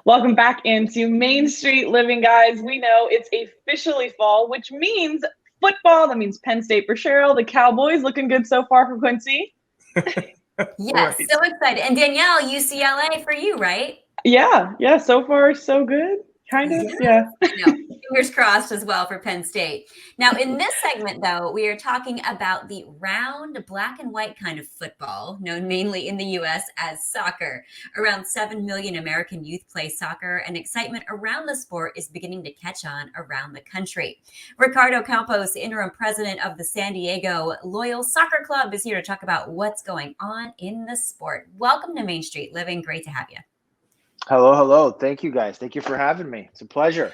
Welcome back into Main Street Living, guys. We know it's officially fall, which means football. That means Penn State for Cheryl. The Cowboys looking good so far for Quincy. Yes, Right. so excited. And Danielle, UCLA for you, right? Yeah. So far, so good. Kind of. Yes, Yeah. I know. Fingers crossed as well for Penn State. Now, in this segment, though, we are talking about the round, black and white kind of football, known mainly in the US as soccer. Around 7 million American youth play soccer, and excitement around the sport is beginning to catch on around the country. Ricardo Campos, interim president of the San Diego Loyal Soccer Club, is here to talk about what's going on in the sport. Welcome to Main Street Living. Great to have you. Hello. Thank you, guys. Thank you for having me. It's a pleasure.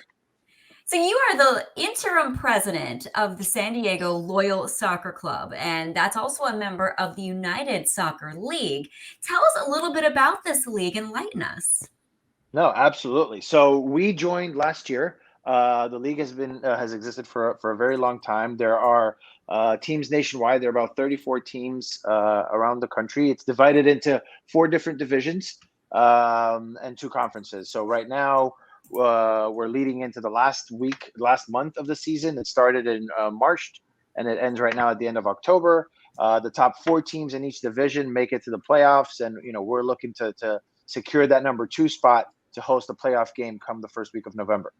So you are the interim president of the San Diego Loyal Soccer Club, and that's also a member of the United Soccer League. Tell us a little bit about this league, enlighten us. No, absolutely. So we joined last year. The league has existed for a very long time. There are teams nationwide. There are about 34 teams around the country. It's divided into four different divisions and two conferences. So right now we're leading into the last month of the season. It started in March and it ends right now at the end of October. The top four teams in each division make it to the playoffs, and we're looking to secure that number two spot to host a playoff game come the first week of November.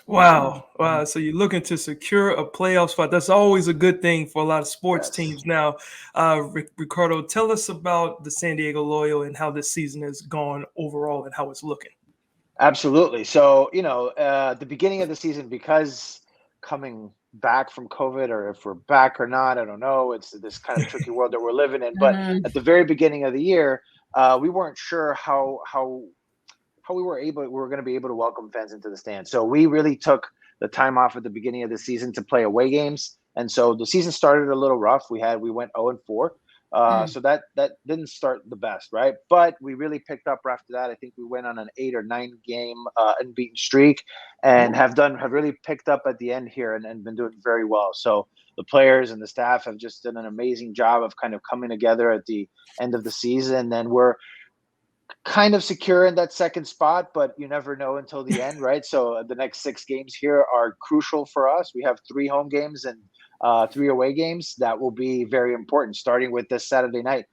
Awesome. Mhm. Wow. So you're looking to secure a playoff spot. That's always a good thing for a lot of sports Yes, teams now. Ricardo, tell us about the San Diego Loyal and how this season has gone overall and how it's looking. absolutely. So, the beginning of the season, because coming back from COVID, or if we're back or not, I don't know. It's this kind of tricky world that we're living in. But Mhm. at the very beginning of the year, we weren't sure how we were going to be able to welcome fans into the stands. So we really took the time off at the beginning of the season to play away games, and so the season started a little rough. We went 0-4, Mm. so that didn't start the best, right? But we really picked up after that. I think we went on an 8 or 9 game unbeaten streak, and Oh. have really picked up at the end here, and been doing very well. So the players and the staff have just done an amazing job of kind of coming together at the end of the season, and we're kind of secure in that second spot, but you never know until the end, right? So the next 6 games here are crucial for us. We have 3 home games and 3 away games that will be very important, starting with this Saturday night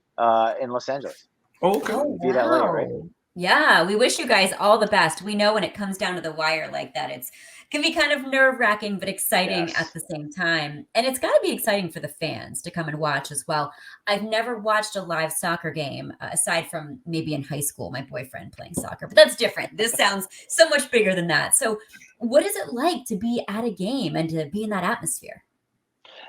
in Los Angeles. Okay. Oh, We beat LA, right? wow. Yeah, we wish you guys all the best. We know when it comes down to the wire like that, it's can be kind of nerve-wracking but exciting at Yes. the same time. And it's got to be exciting for the fans to come and watch as well. I've never watched a live soccer game aside from maybe in high school, my boyfriend playing soccer, but that's different. This sounds so much bigger than that. So, what is it like to be at a game and to be in that atmosphere?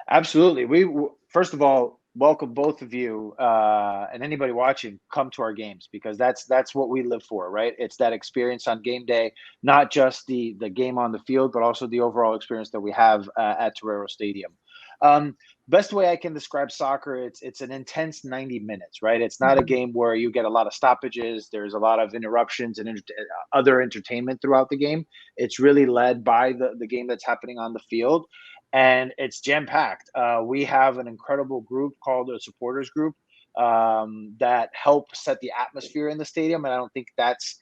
Absolutely. First of all, welcome both of you and anybody watching. Come to our games, because that's what we live for, right? It's that experience on game day, not just the game on the field, but also the overall experience that we have at Torero Stadium. Um, Best way I can describe soccer, it's an intense 90 minutes, right? It's not a Mhm. game where you get a lot of stoppages. There's a lot of interruptions and other entertainment throughout the game. It's really led by the game that's happening on the field, and it's jam packed. We have an incredible group called the supporters group that help set the atmosphere in the stadium, and I don't think that's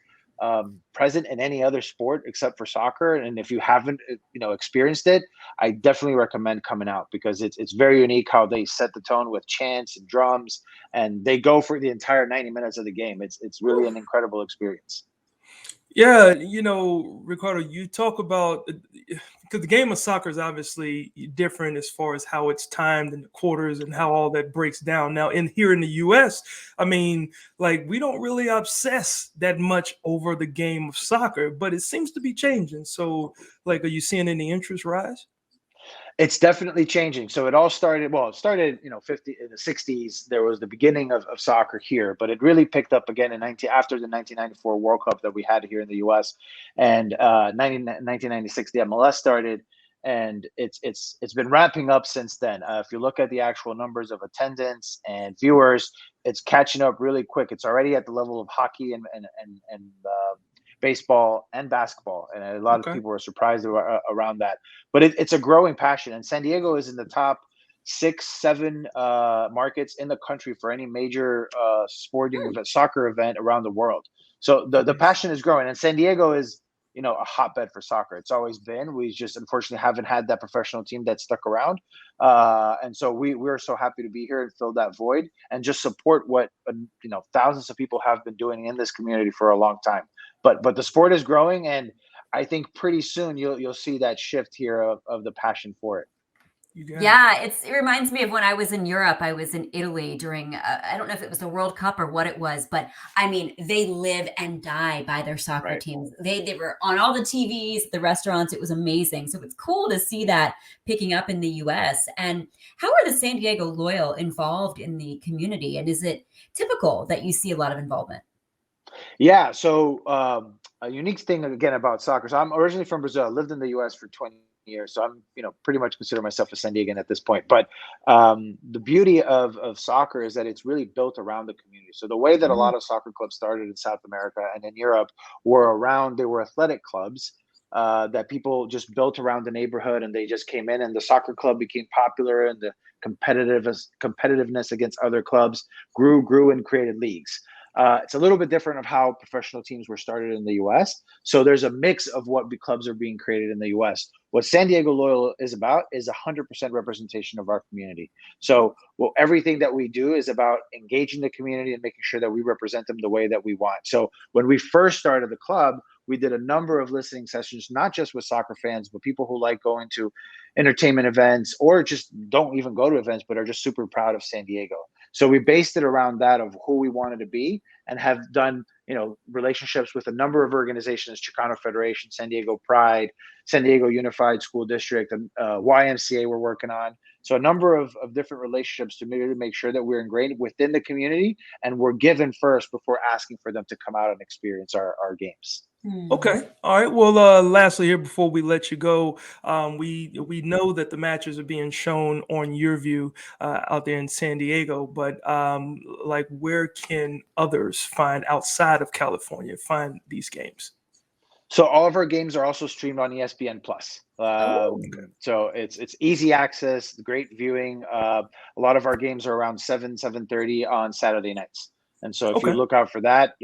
present in any other sport except for soccer. And if you haven't, experienced it, I definitely recommend coming out, because it's very unique how they set the tone with chants and drums, and they go for the entire 90 minutes of the game. It's really an incredible experience. Yeah, Ricardo, you talk about because the game of soccer is obviously different as far as how it's timed and the quarters and how all that breaks down. Now, in here in the US, I mean, like we don't really obsess that much over the game of soccer, but it seems to be changing. So, like, are you seeing any interest rise? It's definitely changing. So it all started, well, it started, 50 in the 60s. There was the beginning of soccer here, but it really picked up again in 19 after the 1994 World Cup that we had here in the US, and 1996 the MLS started, and it's been ramping up since then. If you look at the actual numbers of attendance and viewers, it's catching up really quick. It's already at the level of hockey and baseball and basketball, and a lot of Okay. people are surprised around that. But it's a growing passion, and San Diego is in the top 6, 7 markets in the country for any major sporting event, soccer event around the world. So the passion is growing, and San Diego is, a hotbed for soccer. It's always been. We just unfortunately haven't had that professional team that stuck around, and so we're so happy to be here and fill that void and just support what thousands of people have been doing in this community for a long time. But the sport is growing, and I think pretty soon you'll see that shift here of the passion for it. Yeah, it reminds me of when I was in Europe. I was in Italy during, I don't know if it was the World Cup or what it was, but I mean, they live and die by their soccer teams. They were on all the TVs, the restaurants. It was amazing. So it's cool to see that picking up in the US. And how are the San Diego Loyal involved in the community? And is it typical that you see a lot of involvement? Yeah. So a unique thing again about soccer. So I'm originally from Brazil. I lived in the US for 20 years. So I'm, pretty much consider myself a San Diegan at this point. But the beauty of soccer is that it's really built around the community. So the way that a lot of soccer clubs started in South America and in Europe they were athletic clubs that people just built around the neighborhood, and they just came in, and the soccer club became popular, and the competitiveness against other clubs grew and created leagues. It's a little bit different of how professional teams were started in the U.S. So there's a mix of what clubs are being created in the U.S. What San Diego Loyal is about is 100% representation of our community. So everything that we do is about engaging the community and making sure that we represent them the way that we want. So when we first started the club, we did a number of listening sessions, not just with soccer fans, but people who like going to entertainment events or just don't even go to events, but are just super proud of San Diego. So we based it around that of who we wanted to be, and have done, relationships with a number of organizations: Chicano Federation, San Diego Pride, San Diego Unified School District, and YMCA we're working on. So a number of different relationships to make sure that we're ingrained within the community, and we're given first before asking for them to come out and experience our games. Okay. All right. Well, lastly here before we let you go, we know that the matches are being shown on YourView out there in San Diego, but where can others find outside of California find these games? So all of our games are also streamed on ESPN Plus. So it's easy access, great viewing. A lot of our games are around 7:30 on Saturday nights, and so if you look out for that,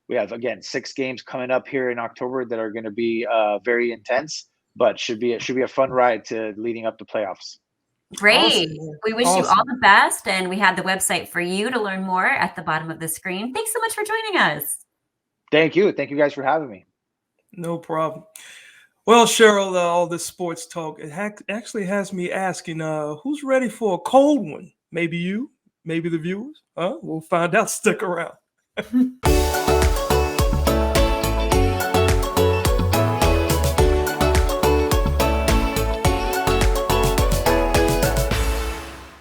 we have, again, 6 games coming up here in October that are going to be very intense, but should be a fun ride to leading up to playoffs. Great. Awesome. We wish you all the best, and we have the website for you to learn more at the bottom of the screen. Thanks so much for joining us. Thank you. Thank you guys for having me. No problem. Well, Cheryl, all this sports talk, it actually has me asking, who's ready for a cold one? Maybe you, maybe the viewers? We'll find out. Stick around.